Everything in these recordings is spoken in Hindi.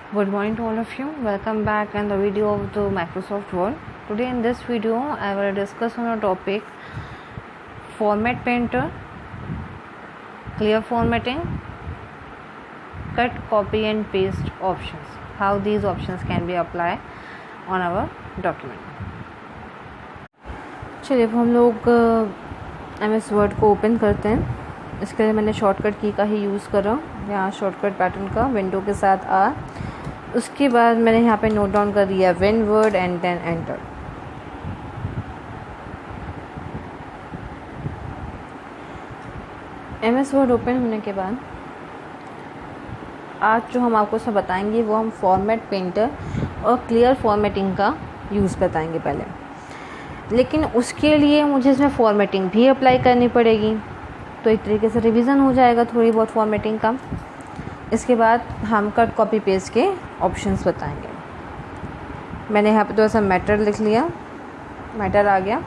Good morning to all of you. Welcome back in the video of the Microsoft Word. Today in this video I will discuss on a topic format painter, clear formatting, cut, copy and paste options. How these options can be applied on our document. चलिए अब हम लोग MS Word को ओपन करते हैं. इसके लिए मैंने शॉर्टकट की का ही यूज़ कर रहा हूँ. यहाँ शॉर्टकट पैटर्न का विंडो के साथ आ, उसके बाद मैंने यहाँ पे नोट डाउन कर दिया win word and then enter. MS word open होने के बाद आज जो हम आपको सब बताएंगे वो हम फॉर्मेट पेंटर और क्लियर फॉर्मेटिंग का यूज़ बताएंगे पहले. लेकिन उसके लिए मुझे इसमें फॉर्मेटिंग भी अप्लाई करनी पड़ेगी, तो एक तरीके से रिवीजन हो जाएगा थोड़ी बहुत फॉर्मेटिंग का. इसके बाद हम कट कॉपी पेस्ट के ऑप्शंस बताएंगे. मैंने यहाँ पे थोड़ा सा मैटर लिख लिया, मैटर आ गया.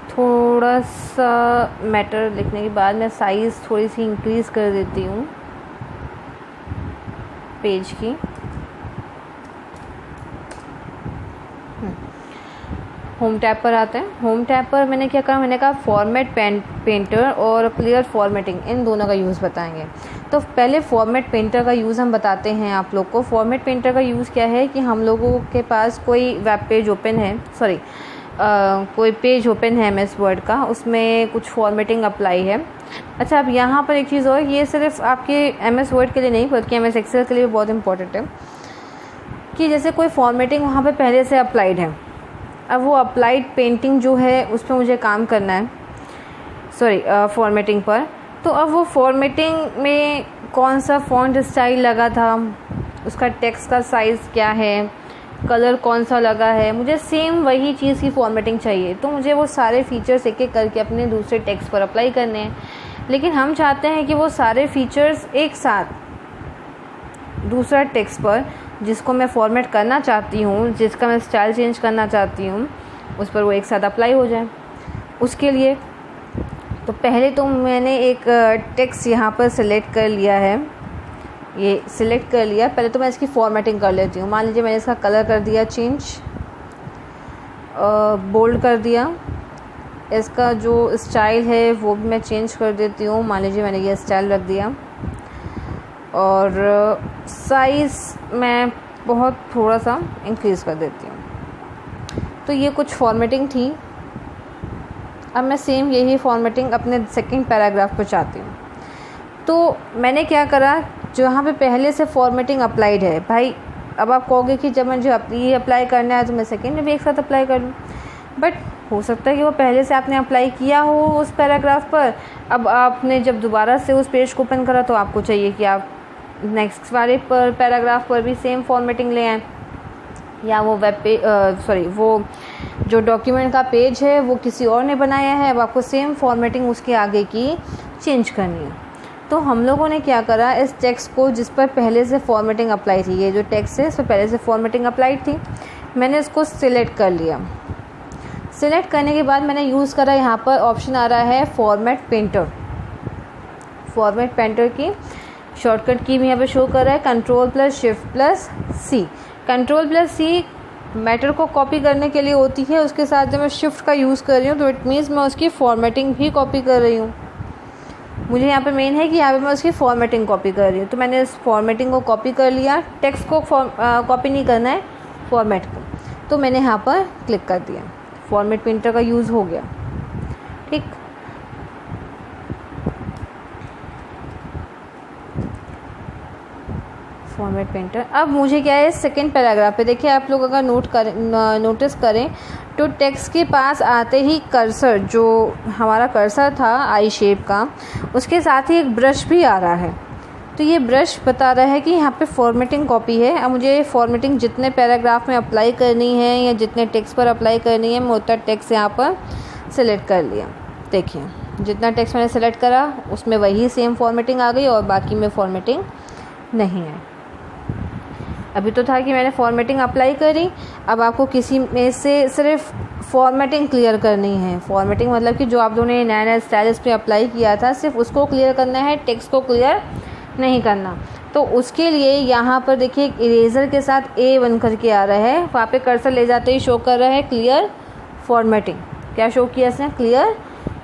थोड़ा सा मैटर लिखने के बाद मैं साइज़ थोड़ी सी इंक्रीज़ कर देती हूँ पेज की. होम टैब पर आते हैं. होम टैब पर मैंने क्या कहा, मैंने कहा फॉर्मेट पेंटर और क्लियर फॉर्मेटिंग इन दोनों का यूज़ बताएंगे. तो पहले फॉर्मेट पेंटर का यूज़ हम बताते हैं आप लोग को. फॉर्मेट पेंटर का यूज़ क्या है कि हम लोगों के पास कोई वेब पेज ओपन है, कोई पेज ओपन है MS वर्ड का, उसमें कुछ फॉर्मेटिंग अप्लाई है. अच्छा, अब यहाँ पर एक चीज़ और, ये सिर्फ आपके MS वर्ड के लिए नहीं बल्कि MS एक्सेल के लिए भी बहुत इंपॉर्टेंट है कि जैसे कोई फॉर्मेटिंग वहाँ पे पहले से अप्लाइड है. अब वो अप्लाइड पेंटिंग जो है उस पर मुझे काम करना है, फॉर्मेटिंग पर. तो अब वो फॉर्मेटिंग में कौन सा फ़ॉन्ट स्टाइल लगा था, उसका टेक्स्ट का साइज़ क्या है, कलर कौन सा लगा है, मुझे सेम वही चीज़ की फॉर्मेटिंग चाहिए. तो मुझे वो सारे फीचर्स एक एक करके अपने दूसरे टेक्स्ट पर अप्लाई करने हैं. लेकिन हम चाहते हैं कि वो सारे फीचर्स एक साथ दूसरा टेक्स्ट पर जिसको मैं फॉर्मेट करना चाहती हूँ, जिसका मैं स्टाइल चेंज करना चाहती हूँ, उस पर वो एक साथ अप्लाई हो जाए. उसके लिए तो पहले तो मैंने एक टेक्स्ट यहाँ पर सिलेक्ट कर लिया है. ये सिलेक्ट कर लिया. पहले तो मैं इसकी फॉर्मेटिंग कर लेती हूँ. मान लीजिए मैंने इसका कलर कर दिया चेंज, बोल्ड कर दिया. इसका जो स्टाइल है वो भी मैं चेंज कर देती हूँ. मान लीजिए मैंने ये स्टाइल रख दिया. और साइज़ मैं बहुत थोड़ा सा इंक्रीज़ कर देती हूँ. तो ये कुछ फॉर्मेटिंग थी. अब मैं सेम यही फॉर्मेटिंग अपने सेकंड पैराग्राफ पर चाहती हूँ. तो मैंने क्या करा, जहाँ पे पहले से फॉर्मेटिंग अप्लाइड है, भाई अब आप कहोगे कि जब मुझे ये अप्लाई करना है तो मैं सेकंड में भी एक साथ अप्लाई कर लूँ. बट हो सकता है कि वो पहले से आपने अप्लाई किया हो उस पैराग्राफ पर. अब आपने जब दोबारा से उस पेज को ओपन करा तो आपको चाहिए कि आप नेक्स्ट वाले पैराग्राफ पर भी सेम फॉर्मेटिंग ले आएँ, या वो वो जो डॉक्यूमेंट का पेज है वो किसी और ने बनाया है, अब आपको सेम फॉर्मेटिंग उसके आगे की चेंज करनी है. तो हम लोगों ने क्या करा, इस टेक्स्ट को जिस पर पहले से फॉर्मेटिंग अप्लाई थी, ये जो टेक्स्ट है इस पर पहले से फॉर्मेटिंग अप्लाई थी, मैंने इसको सिलेक्ट कर लिया. सिलेक्ट करने के बाद मैंने यूज़ करा, यहाँ पर ऑप्शन आ रहा है फॉर्मेट पेंटर. फॉर्मेट पेंटर की शॉर्टकट की भी यहाँ पे शो कर रहा है Ctrl+Shift+C. Ctrl+C मैटर को कॉपी करने के लिए होती है. उसके साथ जब मैं शिफ्ट का यूज़ कर रही हूँ तो इट मीन्स मैं उसकी फॉर्मेटिंग भी कॉपी कर रही हूँ. मुझे यहाँ पे मेन है कि यहाँ पे मैं उसकी फॉर्मेटिंग कॉपी कर रही हूँ. तो मैंने इस फॉर्मेटिंग को कॉपी कर लिया. टेक्स्ट को कॉपी नहीं करना है, फॉर्मेट को. तो मैंने यहाँ पर क्लिक कर दिया. फॉर्मेट पेंटर का यूज़ हो गया. ठीक, फॉर्मेट पेंटर. अब मुझे क्या है, सेकंड पैराग्राफ पे देखिए आप लोग अगर नोटिस करें तो टेक्स्ट के पास आते ही कर्सर, जो हमारा कर्सर था आई शेप का, उसके साथ ही एक ब्रश भी आ रहा है. तो ये ब्रश बता रहा है कि यहाँ पे फॉर्मेटिंग कॉपी है. अब मुझे फॉर्मेटिंग जितने पैराग्राफ में अप्लाई करनी है या जितने टेक्स्ट पर अप्लाई करनी है, मैं उतना टेक्स्ट यहाँ पर सिलेक्ट कर लिया. देखिए जितना टेक्स्ट मैंने सेलेक्ट करा उसमें वही सेम फॉर्मेटिंग आ गई और बाकी में फॉर्मेटिंग नहीं है. अभी तो था कि मैंने फॉर्मेटिंग अप्लाई करी. अब आपको किसी में से सिर्फ फॉर्मेटिंग क्लियर करनी है. फॉर्मेटिंग मतलब कि जो आप दोनों ने नया नया स्टाइल इस पर अप्लाई किया था सिर्फ उसको क्लियर करना है, टेक्स्ट को क्लियर नहीं करना. तो तो उसके लिए यहाँ पर देखिए एक इरेज़र के साथ ए बन करके आ रहा है, वहाँ पे कर्सर ले जाते ही शो कर रहा है क्लियर फॉर्मेटिंग। क्या शो किया इसने? Clear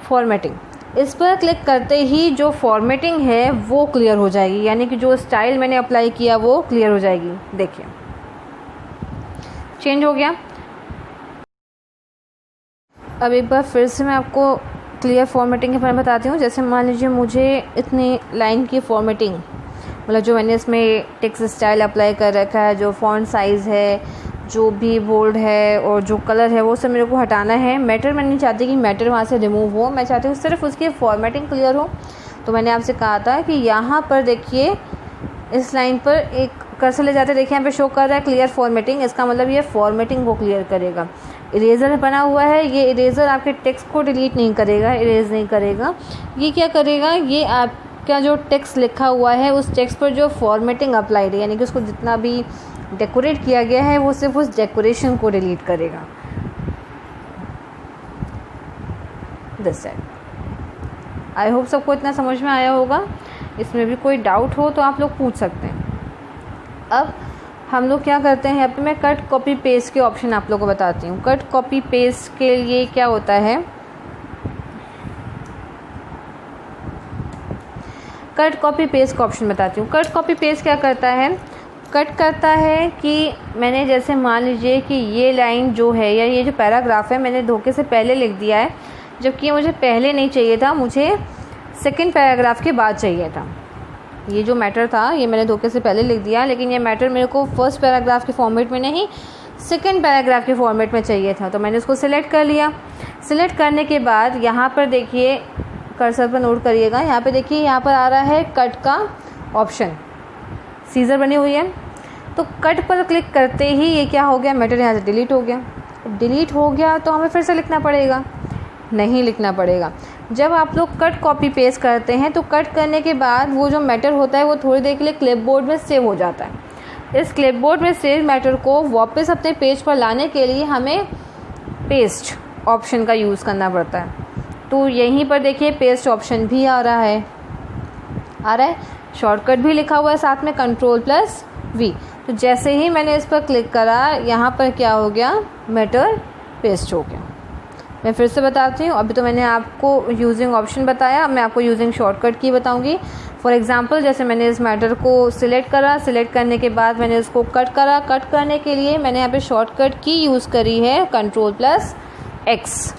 formatting. इस पर क्लिक करते ही जो फॉर्मेटिंग है वो क्लियर हो जाएगी, यानी कि जो स्टाइल मैंने अप्लाई किया वो क्लियर हो जाएगी। देखिए चेंज हो गया। अब एक बार फिर से मैं आपको क्लियर फॉर्मेटिंग के बारे में बताती हूँ। जैसे मान लीजिए मुझे इतनी लाइन की फॉर्मेटिंग, मतलब जो मैंने इसमें टेक्स्ट स्टाइल अप्लाई कर रखा है, जो फॉन्ट साइज़ है, जो भी बोल्ड है और जो कलर है, वो सब मेरे को हटाना है। मैटर मैं नहीं चाहती कि मैटर वहाँ से रिमूव हो, मैं चाहती हूँ सिर्फ उसकी फॉर्मेटिंग क्लियर हो। तो मैंने आपसे कहा था कि यहाँ पर देखिए इस लाइन पर एक कर्सर ले जाते, देखिए यहाँ पे शो कर रहा है क्लियर फॉर्मेटिंग। इसका मतलब ये फॉर्मेटिंग को क्लियर करेगा। इरेज़र बना हुआ है, ये इरेज़र आपके टेक्स्ट को डिलीट नहीं करेगा, इरेज नहीं करेगा। ये क्या करेगा? ये आपका जो टेक्स्ट लिखा हुआ है उस टेक्स्ट पर जो फॉर्मेटिंग अप्लाइड है, यानी कि उसको जितना भी डेकोरेट किया गया है वो सिर्फ उस डेकोरेशन को डिलीट करेगा। This side. आई होप सबको इतना समझ में आया होगा। इसमें भी कोई डाउट हो तो आप लोग पूछ सकते हैं। अब हम लोग क्या करते हैं, यहाँ पे मैं कट कॉपी पेस्ट के ऑप्शन आप लोगों को बताती हूँ। कट कॉपी पेस्ट के लिए क्या होता है, कट कॉपी पेस्ट का ऑप्शन बताती हूँ। कट कॉपी पेस्ट क्या करता है? कट करता है कि मैंने जैसे मान लीजिए कि ये लाइन जो है या ये जो पैराग्राफ है मैंने धोखे से पहले लिख दिया है, जबकि मुझे पहले नहीं चाहिए था, मुझे सेकंड पैराग्राफ के बाद चाहिए था। ये जो मैटर था ये मैंने धोखे से पहले लिख दिया, लेकिन ये मैटर मेरे को फर्स्ट पैराग्राफ के फॉर्मेट में नहीं सेकंड पैराग्राफ के फॉर्मेट में चाहिए था। तो मैंने इसको सिलेक्ट कर लिया। सिलेक्ट करने के बाद यहाँ पर देखिए, कर्सर पर नोट करिएगा, यहाँ पे देखिए यहाँ पर आ रहा है कट का ऑप्शन, सीजर बनी हुई है। तो कट पर क्लिक करते ही ये क्या हो गया, मैटर यहाँ से डिलीट हो गया। डिलीट हो गया तो हमें फिर से लिखना पड़ेगा? नहीं लिखना पड़ेगा। जब आप लोग कट कॉपी पेस्ट करते हैं तो कट करने के बाद वो जो मैटर होता है वो थोड़ी देर के लिए क्लिपबोर्ड में सेव हो जाता है। इस क्लिपबोर्ड में सेव मैटर को वापस अपने पेज पर लाने के लिए हमें पेस्ट ऑप्शन का यूज़ करना पड़ता है। तो यहीं पर देखिए पेस्ट ऑप्शन भी आ रहा है, शॉर्टकट भी लिखा हुआ है साथ में Ctrl+V। तो जैसे ही मैंने इस पर क्लिक करा, यहाँ पर क्या हो गया, मैटर पेस्ट हो गया। मैं फिर से बताती हूँ। अभी तो मैंने आपको यूजिंग ऑप्शन बताया, अब मैं आपको यूजिंग शॉर्टकट की बताऊँगी। फॉर एग्जांपल जैसे मैंने इस मैटर को सिलेक्ट करा, सिलेक्ट करने के बाद मैंने इसको कट करा। कट करने के लिए मैंने यहाँ पे शॉर्टकट की यूज़ करी है Ctrl+X,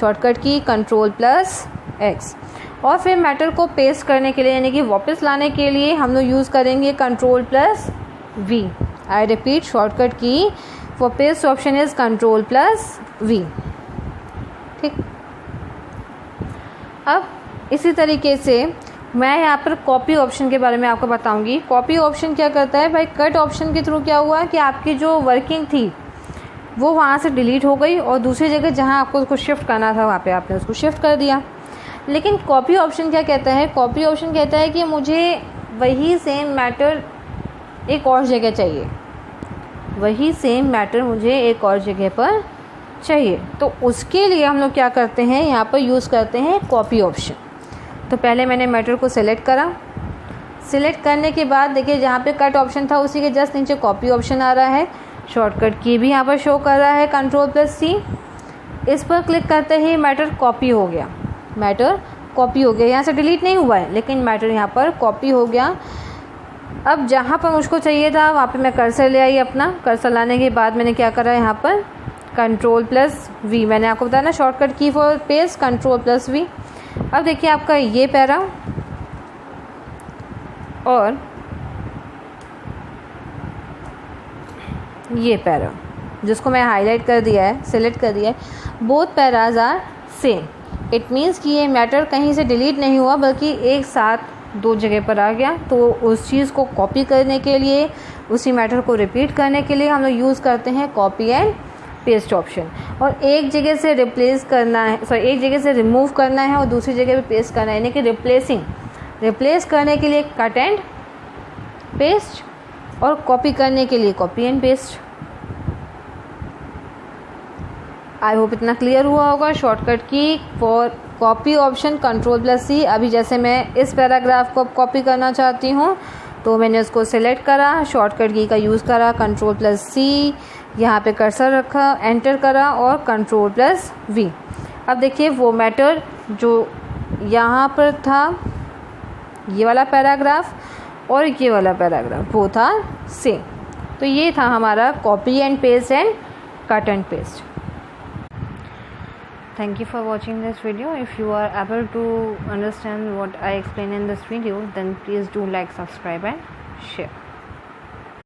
शॉर्टकट की Ctrl+X। और फिर मैटर को पेस्ट करने के लिए यानी कि वापस लाने के लिए हम लोग यूज़ करेंगे Ctrl+V। आई रिपीट, शॉर्टकट की for paste option is Ctrl+V। ठीक। अब इसी तरीके से मैं यहाँ पर कॉपी ऑप्शन के बारे में आपको बताऊंगी। कॉपी ऑप्शन क्या करता है भाई, कट ऑप्शन के थ्रू क्या हुआ कि आपकी जो वर्किंग थी वो वहाँ से डिलीट हो गई और दूसरी जगह जहाँ आपको उसको शिफ्ट करना था वहाँ पे आपने उसको शिफ्ट कर दिया। लेकिन कॉपी ऑप्शन क्या कहता है, कॉपी ऑप्शन कहता है कि मुझे वही सेम मैटर एक और जगह चाहिए, वही सेम मैटर मुझे एक और जगह पर चाहिए। तो उसके लिए हम लोग क्या करते हैं, यहाँ पर यूज़ करते हैं कॉपी ऑप्शन। तो पहले मैंने मैटर को सिलेक्ट करा, सिलेक्ट करने के बाद देखिए जहाँ पे कट ऑप्शन था उसी के जस्ट नीचे कॉपी ऑप्शन आ रहा है। शॉर्टकट की भी यहाँ पर शो कर रहा है Ctrl+C। इस पर क्लिक करते ही मैटर कॉपी हो गया, मैटर कॉपी हो गया। यहाँ से डिलीट नहीं हुआ है लेकिन मैटर यहाँ पर कॉपी हो गया। अब जहाँ पर मुझको चाहिए था वहाँ पे मैं कर्सर ले आई अपना। कर्सर लाने के बाद मैंने क्या करा, यहाँ पर Ctrl+V। मैंने आपको बताया ना शॉर्टकट की फॉर पेस्ट Ctrl+V। अब देखिए आपका ये पैरा और ये पैरा जिसको मैं हाईलाइट कर दिया है, सिलेक्ट कर दिया है, both paras are same. It means कि ये मैटर कहीं से डिलीट नहीं हुआ बल्कि एक साथ दो जगह पर आ गया। तो उस चीज़ को कॉपी करने के लिए, उसी मैटर को रिपीट करने के लिए हम लोग यूज़ करते हैं कॉपी एंड पेस्ट ऑप्शन। और एक जगह से रिप्लेस करना है, एक जगह से रिमूव करना है और दूसरी जगह पे पेस्ट करना है, यानी कि रिप्लेस करने के लिए कट एंड पेस्ट और कॉपी करने के लिए copy and paste. I hope इतना क्लियर हुआ होगा। शॉर्टकट की फॉर कॉपी ऑप्शन Ctrl+C। अभी जैसे मैं इस पैराग्राफ को कॉपी करना चाहती हूँ तो मैंने उसको सिलेक्ट करा, शॉर्टकट की का यूज़ करा, Ctrl+C, यहाँ पे कर्सर रखा, एंटर करा और Ctrl+V। अब देखिए वो मैटर जो यहाँ पर था, ये वाला पैराग्राफ और ये वाला पैराग्राफ, वो था सेम। तो ये था हमारा copy and paste and cut and paste. Thank you for watching this video. If you are able to understand what I explain in this video, then please do like, subscribe and share.